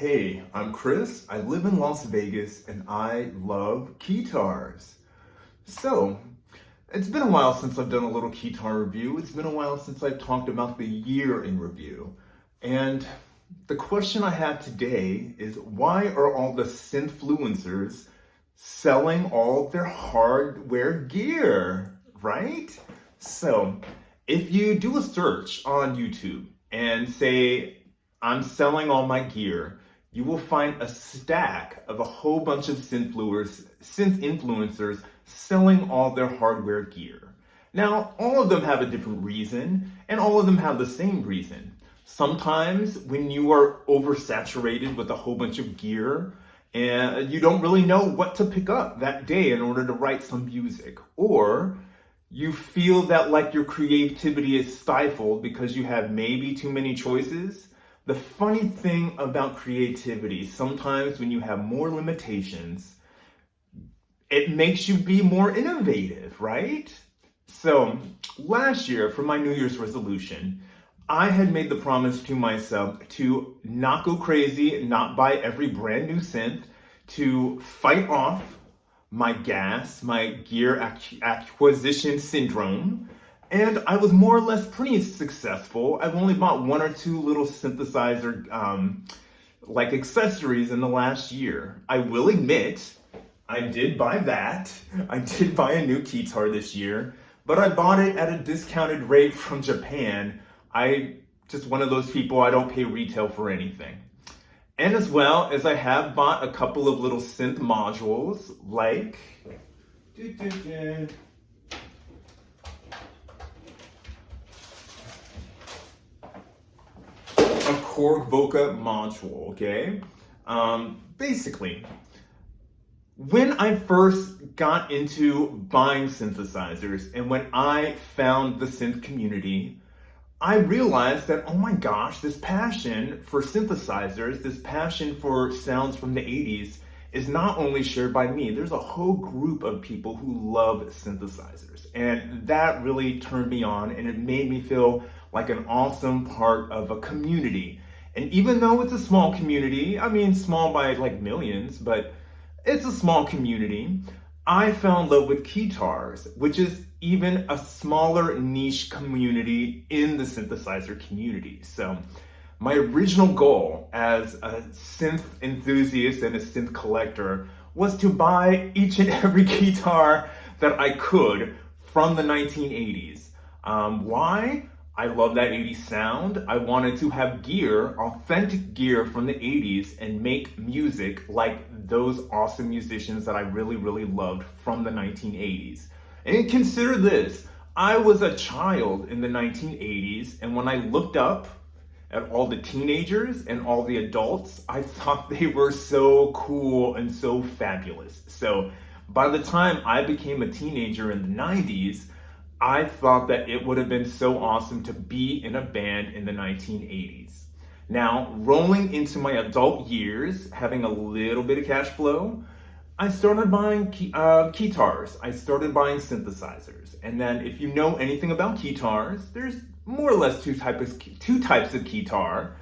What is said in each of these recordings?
Hey, I'm Kris. I live in Las Vegas and I love Keytars. So, it's been a while since I've done a little Keytar review. It's been a while since I've talked about the year in review. And the question I have today is, why are all the synthfluencers selling all their hardware gear, right? So, if you do a search on YouTube and say, I'm selling all my gear, you will find a stack of a whole bunch of synth influencers selling all their hardware gear. Now, all of them have a different reason, and all of them have the same reason. Sometimes when you are oversaturated with a whole bunch of gear, and you don't really know what to pick up that day in order to write some music, or you feel that like your creativity is stifled because you have maybe too many choices. The funny thing about creativity, sometimes when you have more limitations, it makes you be more innovative, right? So last year, for my New Year's resolution, I had made the promise to myself to not go crazy, not buy every brand new synth, to fight off my gear acquisition syndrome. And I was more or less pretty successful. I've only bought one or two little synthesizer accessories in the last year. I will admit, I did buy that. I did buy a new Keytar this year, but I bought it at a discounted rate from Japan. I just one of those people, I don't pay retail for anything. And as well as I have bought a couple of little synth modules like a Korg Voca module, okay? Basically, when I first got into buying synthesizers and when I found the synth community, I realized that, oh my gosh, this passion for synthesizers, this passion for sounds from the 80s is not only shared by me. There's a whole group of people who love synthesizers. And that really turned me on, and it made me feel like an awesome part of a community. And even though it's a small community, I mean small by like millions, but it's a small community, I fell in love with Keytars, which is even a smaller niche community in the synthesizer community. So my original goal as a synth enthusiast and a synth collector was to buy each and every Keytar that I could from the 1980s. Why? I love that 80s sound. I wanted to have gear, authentic gear from the 80s, and make music like those awesome musicians that I really, really loved from the 1980s. And consider this, I was a child in the 1980s, and when I looked up at all the teenagers and all the adults, I thought they were so cool and so fabulous. So by the time I became a teenager in the 90s, I thought that it would have been so awesome to be in a band in the 1980s. Now, rolling into my adult years, having a little bit of cash flow, I started buying Keytars. I started buying synthesizers. And then if you know anything about Keytars, there's more or less two types of Keytar.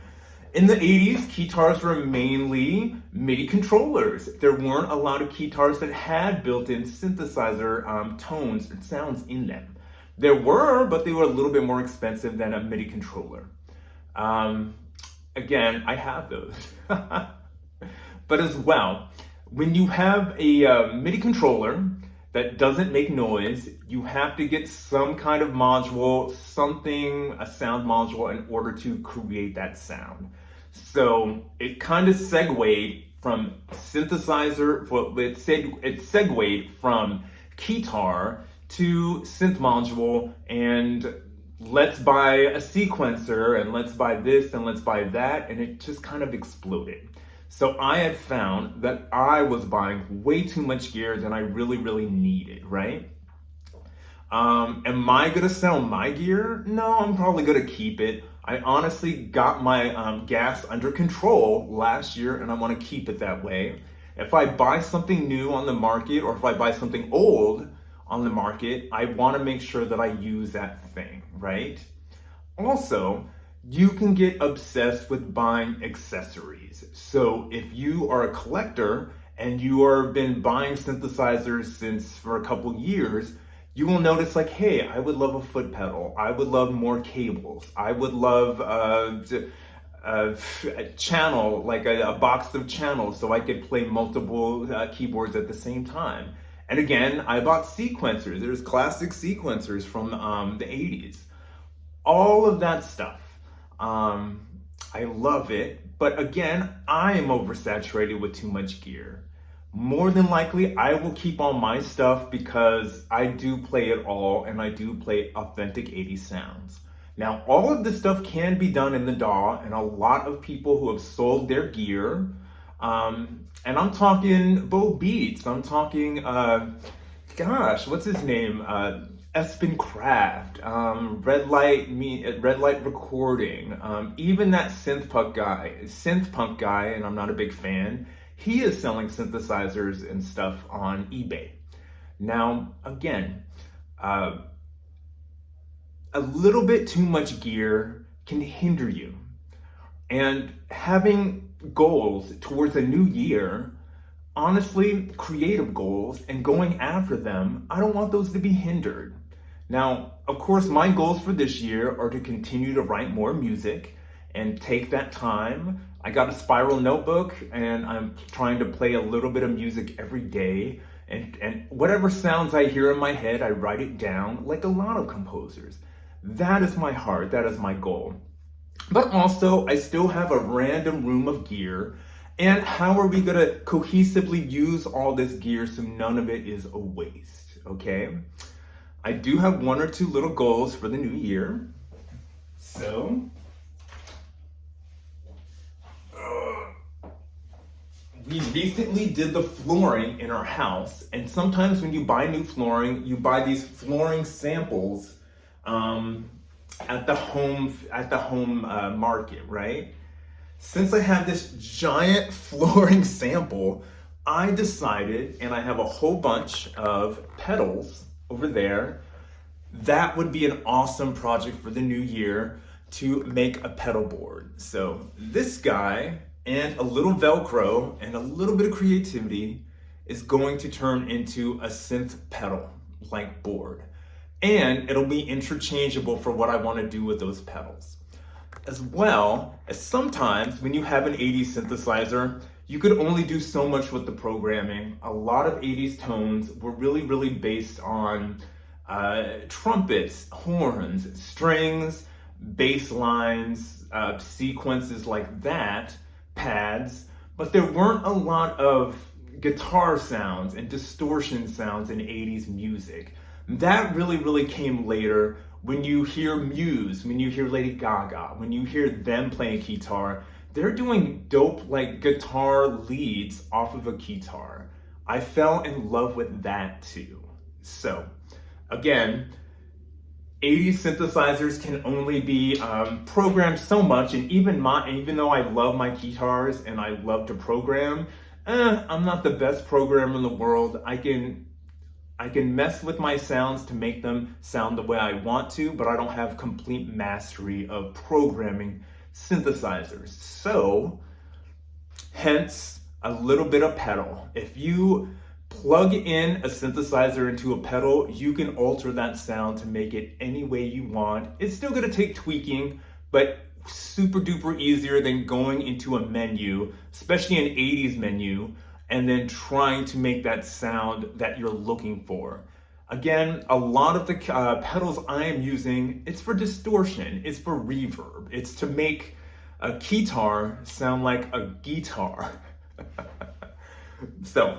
In the 80s, Keytars were mainly MIDI controllers. There weren't a lot of Keytars that had built-in synthesizer tones and sounds in them. There were, but they were a little bit more expensive than a MIDI controller. Again, I have those. But as well, when you have a MIDI controller that doesn't make noise, you have to get some kind of module, a sound module, in order to create that sound. So it kind of segued from synthesizer, it segued from Keytar to synth module, and let's buy a sequencer, and let's buy this, and let's buy that, and it just kind of exploded. So I had found that I was buying way too much gear than I really, really needed, right? Am I gonna sell my gear? No, I'm probably gonna keep it. I honestly got my gas under control last year, and I wanna keep it that way. If I buy something new on the market, or if I buy something old on the market, I wanna make sure that I use that thing, right? Also, you can get obsessed with buying accessories. So if you are a collector and you are been buying synthesizers since for a couple years, you will notice like, hey, I would love a foot pedal. I would love more cables. I would love a channel, like a box of channels so I could play multiple keyboards at the same time. And again, I bought sequencers. There's classic sequencers from the 80s. All of that stuff. I love it, but again, I am oversaturated with too much gear. More than likely, I will keep all my stuff because I do play it all and I do play authentic 80s sounds. Now, all of this stuff can be done in the DAW, and a lot of people who have sold their gear, and I'm talking Bo Beats, I'm talking, what's his name? Espen Craft, Red Light Recording, even that synth punk guy, and I'm not a big fan, he is selling synthesizers and stuff on eBay. Now, again, a little bit too much gear can hinder you. And having goals towards a new year, honestly, creative goals and going after them, I don't want those to be hindered. Now, of course, my goals for this year are to continue to write more music and take that time. I got a spiral notebook and I'm trying to play a little bit of music every day. And whatever sounds I hear in my head, I write it down like a lot of composers. That is my heart, that is my goal. But also, I still have a random room of gear. And how are we gonna cohesively use all this gear so none of it is a waste, okay? I do have one or two little goals for the new year. So, we recently did the flooring in our house. And sometimes when you buy new flooring, you buy these flooring samples at the home market, right? Since I have this giant flooring sample, I decided, and I have a whole bunch of pedals over there, that would be an awesome project for the new year to make a pedal board. So this guy and a little Velcro and a little bit of creativity is going to turn into a synth pedal like board. And it'll be interchangeable for what I want to do with those pedals. As well as sometimes when you have an 80s synthesizer, you could only do so much with the programming. A lot of 80s tones were really based on trumpets, horns, strings, bass lines, sequences like that, pads, but there weren't a lot of guitar sounds and distortion sounds in 80s music. That really came later when you hear Muse, when you hear Lady Gaga, when you hear them playing Keytar. They're doing dope like guitar leads off of a Keytar. I fell in love with that too. So again, 80s synthesizers can only be programmed so much, and even though I love my Keytars and I love to program, I'm not the best programmer in the world. I can mess with my sounds to make them sound the way I want to, but I don't have complete mastery of programming synthesizers. So, hence a little bit of pedal. If you plug in a synthesizer into a pedal, you can alter that sound to make it any way you want. It's still gonna take tweaking, but super duper easier than going into a menu, especially an 80s menu, and then trying to make that sound that you're looking for. Again, a lot of the pedals I am using, it's for distortion, it's for reverb, it's to make a Keytar sound like a guitar. So,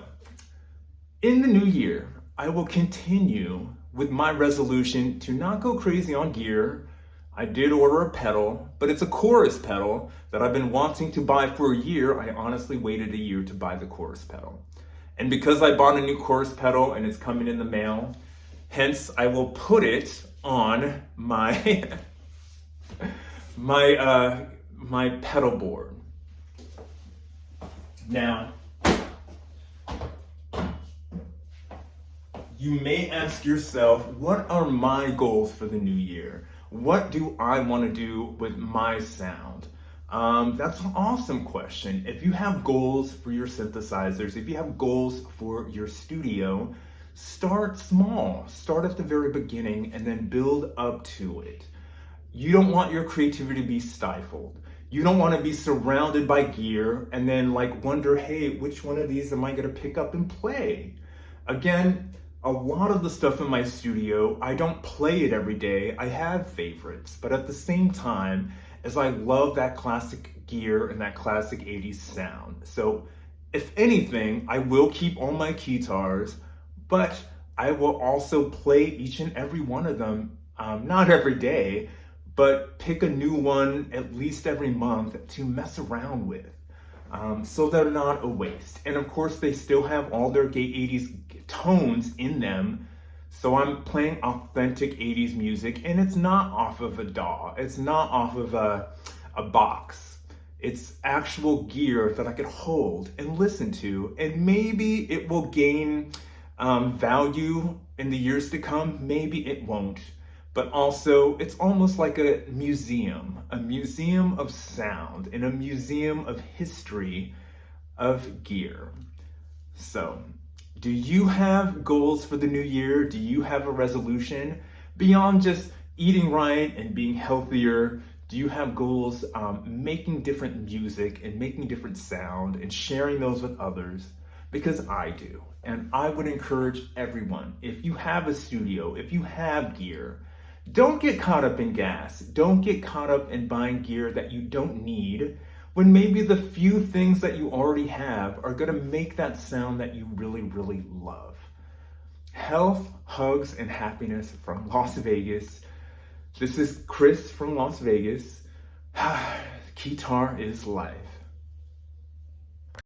in the new year, I will continue with my resolution to not go crazy on gear. I did order a pedal, but it's a chorus pedal that I've been wanting to buy for a year. I honestly waited a year to buy the chorus pedal. And because I bought a new chorus pedal and it's coming in the mail, hence I will put it on my my pedal board. Now, you may ask yourself, what are my goals for the new year? What do I want to do with my sound? That's an awesome question. If you have goals for your synthesizers, if you have goals for your studio, start small. Start at the very beginning and then build up to it. You don't want your creativity to be stifled. You don't want to be surrounded by gear and then like wonder, hey, which one of these am I going to pick up and play? Again, a lot of the stuff in my studio, I don't play it every day. I have favorites, but at the same time, as I love that classic gear and that classic 80s sound. So if anything, I will keep all my Keytars, but I will also play each and every one of them, not every day, but pick a new one at least every month to mess around with. So they're not a waste. And of course, they still have all their gay 80s tones in them. So I'm playing authentic 80s music, and it's not off of a DAW. It's not off of a box. It's actual gear that I could hold and listen to, and maybe it will gain value in the years to come. Maybe it won't. But also, it's almost like a museum of sound, and a museum of history of gear. So, do you have goals for the new year? Do you have a resolution? Beyond just eating right and being healthier, do you have goals making different music and making different sound and sharing those with others? Because I do. And I would encourage everyone, if you have a studio, if you have gear, don't get caught up in gas. Don't get caught up in buying gear that you don't need, when maybe the few things that you already have are going to make that sound that you really, really love. Health, hugs, and happiness from Las Vegas. This is Kris from Las Vegas. Keytar is life.